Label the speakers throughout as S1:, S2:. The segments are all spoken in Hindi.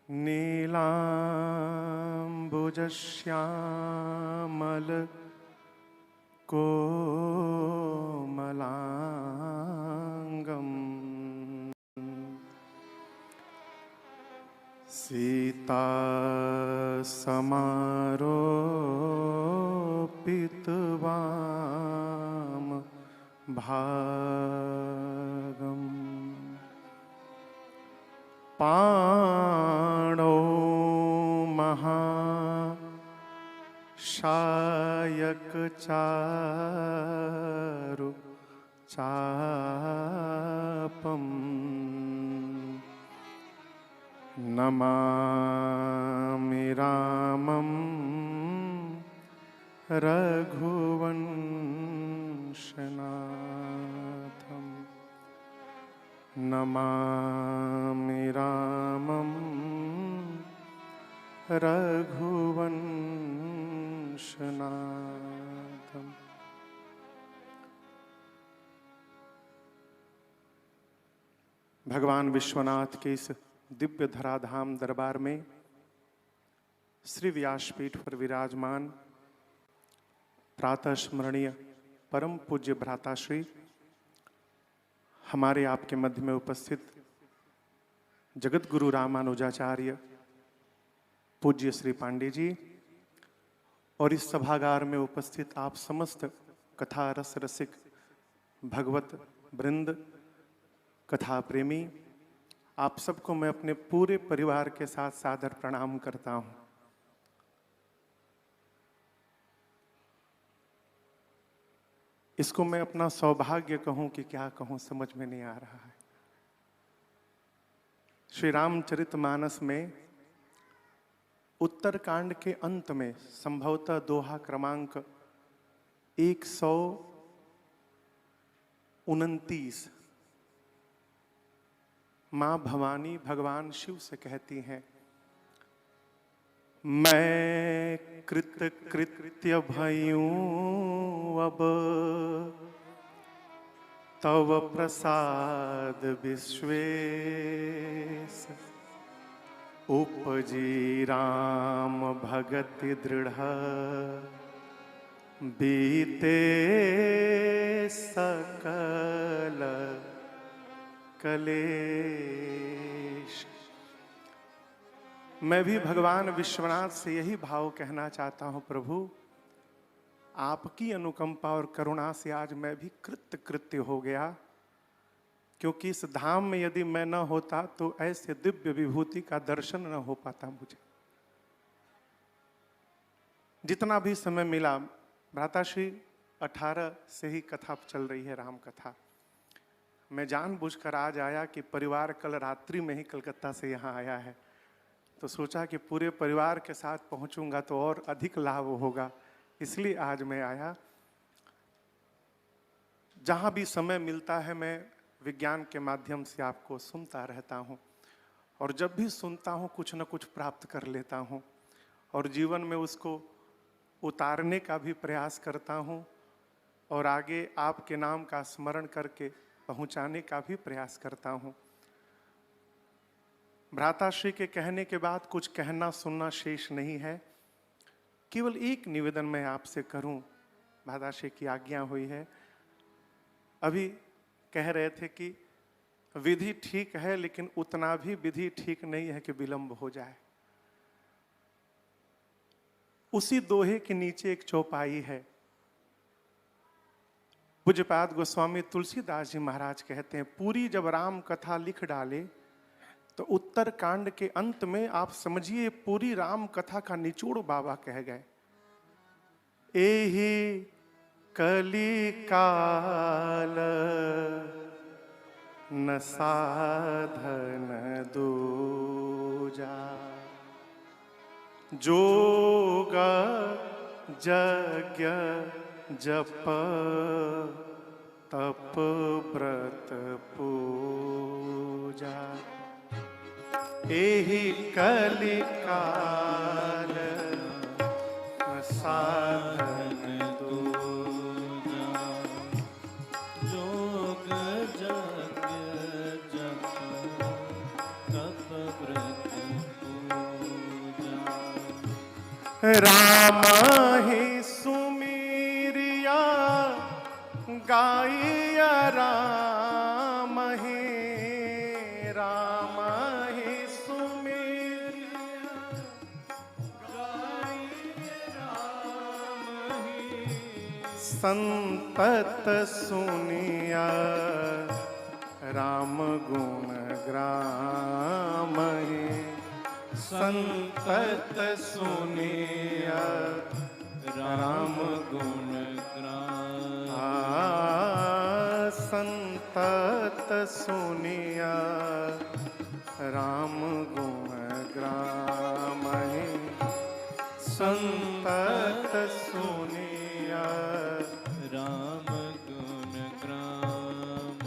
S1: नीलाम्बुजश्यामल कोमलांगम् सीता समारोपितवाम भागम् पाणौ महाशायक चारु चापम् नमामि रामं रघुवंशनाथम् नमामि रामं रघुवंशनाथम्। भगवान विश्वनाथ के इस दिव्य धराधाम दरबार में श्री व्यासपीठ पर विराजमान प्रातः स्मरणीय परम पूज्य भ्राताश्री हमारे आपके मध्य में उपस्थित जगत गुरु रामानुजाचार्य पूज्य श्री पांडे जी और इस सभागार में उपस्थित आप समस्त कथा रस रसिक भगवत वृंद कथा प्रेमी, आप सबको मैं अपने पूरे परिवार के साथ सादर प्रणाम करता हूं। इसको मैं अपना सौभाग्य कहूं कि क्या कहूं समझ में नहीं आ रहा है। श्री रामचरितमानस में उत्तरकांड के अंत में संभवतः दोहा क्रमांक 129 मां भवानी भगवान शिव से कहती हैं, मैं कृत कृत्य भयूं अब तव प्रसाद विश्वेश उपजी राम भगति दृढ़ बीते सकल कलेश। मैं भी भगवान विश्वनाथ से यही भाव कहना चाहता हूं, प्रभु आपकी अनुकंपा और करुणा से आज मैं भी कृत्य कृत्य हो गया, क्योंकि इस धाम में यदि मैं न होता तो ऐसे दिव्य विभूति का दर्शन न हो पाता मुझे। जितना भी समय मिला, भ्राताश्री 18 से ही कथा चल रही है, राम कथा। मैं जानबूझकर आज आया कि परिवार कल रात्रि में ही कलकत्ता से यहाँ आया है, तो सोचा कि पूरे परिवार के साथ पहुंचूंगा तो और अधिक लाभ होगा, इसलिए आज मैं आया। जहाँ भी समय मिलता है मैं विज्ञान के माध्यम से आपको सुनता रहता हूँ, और जब भी सुनता हूँ कुछ न कुछ प्राप्त कर लेता हूँ, और जीवन में उसको उतारने का भी प्रयास करता हूँ, और आगे आपके नाम का स्मरण करके पहुँचाने का भी प्रयास करता हूँ। भ्राताश्री के कहने के बाद कुछ कहना सुनना शेष नहीं है। केवल एक निवेदन मैं आपसे करूं, भ्राताश्री की आज्ञा हुई है। अभी कह रहे थे कि विधि ठीक है, लेकिन उतना भी विधि ठीक नहीं है कि विलंब हो जाए। उसी दोहे के नीचे एक चौपाई है। पूज्यपाद गोस्वामी तुलसीदास जी महाराज कहते हैं, पूरी जब राम कथा लिख डाले तो उत्तर कांड के अंत में आप समझिए पूरी राम कथा का निचोड़ बाबा कह गए। एहि कली काल न साधन दूजा, जोग यज्ञ जप तप व्रत पूजा। एहि कली काल साधन दूजा,
S2: जोग यज्ञ जप तप व्रत
S1: राम ही सुमीरिया गाइया राम ही सुमीरिया गाइया राम ही संतत सुनिया राम गुण ग्राम ही संतत सुनिया राम गुण ग्राम संतत सुनिया राम गुण ग्राम संतत सुनिया राम गुण ग्राम।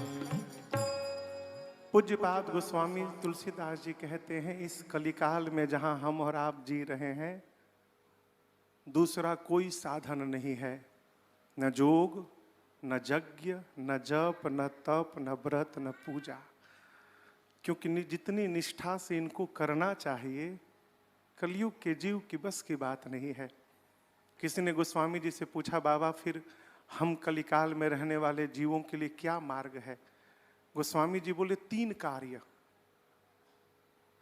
S1: पूज्यपाद गोस्वामी तुलसीदास जी कहते हैं, इस कलिकाल में जहां हम और आप जी रहे हैं, दूसरा कोई साधन नहीं है, न जोग, न यज्ञ, न जप, न तप, न व्रत, न पूजा। क्योंकि जितनी निष्ठा से इनको करना चाहिए, कलयुग के जीव की बस की बात नहीं है। किसी ने गोस्वामी जी से पूछा, बाबा फिर हम कलिकाल में रहने वाले जीवों के लिए क्या मार्ग है? गोस्वामी जी बोले, 3 कार्य।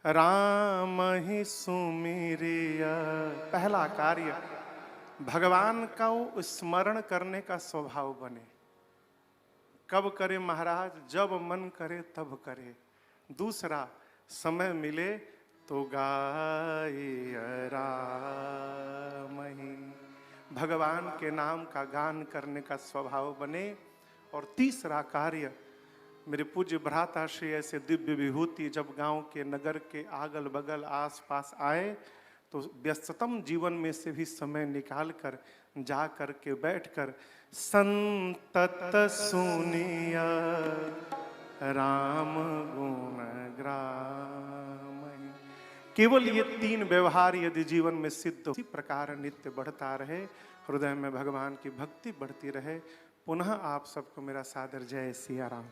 S1: राम ही सुमिरिया, पहला कार्य भगवान का वो स्मरण करने का स्वभाव बने। कब करे महाराज? जब मन करे तब करे। दूसरा, समय मिले तो गाय राम ही, भगवान के नाम का गान करने का स्वभाव बने। और तीसरा कार्य, मेरे पूज्य भ्राता श्री ऐसे दिव्य विभूति जब गांव के नगर के आगल बगल आस पास आए तो व्यस्ततम जीवन में से भी समय निकाल कर जा कर के बैठ कर संतत सुनिया राम गुण ग्राम। केवल ये 3 व्यवहार यदि जीवन में सिद्ध, इसी प्रकार नित्य बढ़ता रहे, हृदय में भगवान की भक्ति बढ़ती रहे। पुनः आप सबको मेरा सादर जय सिया राम।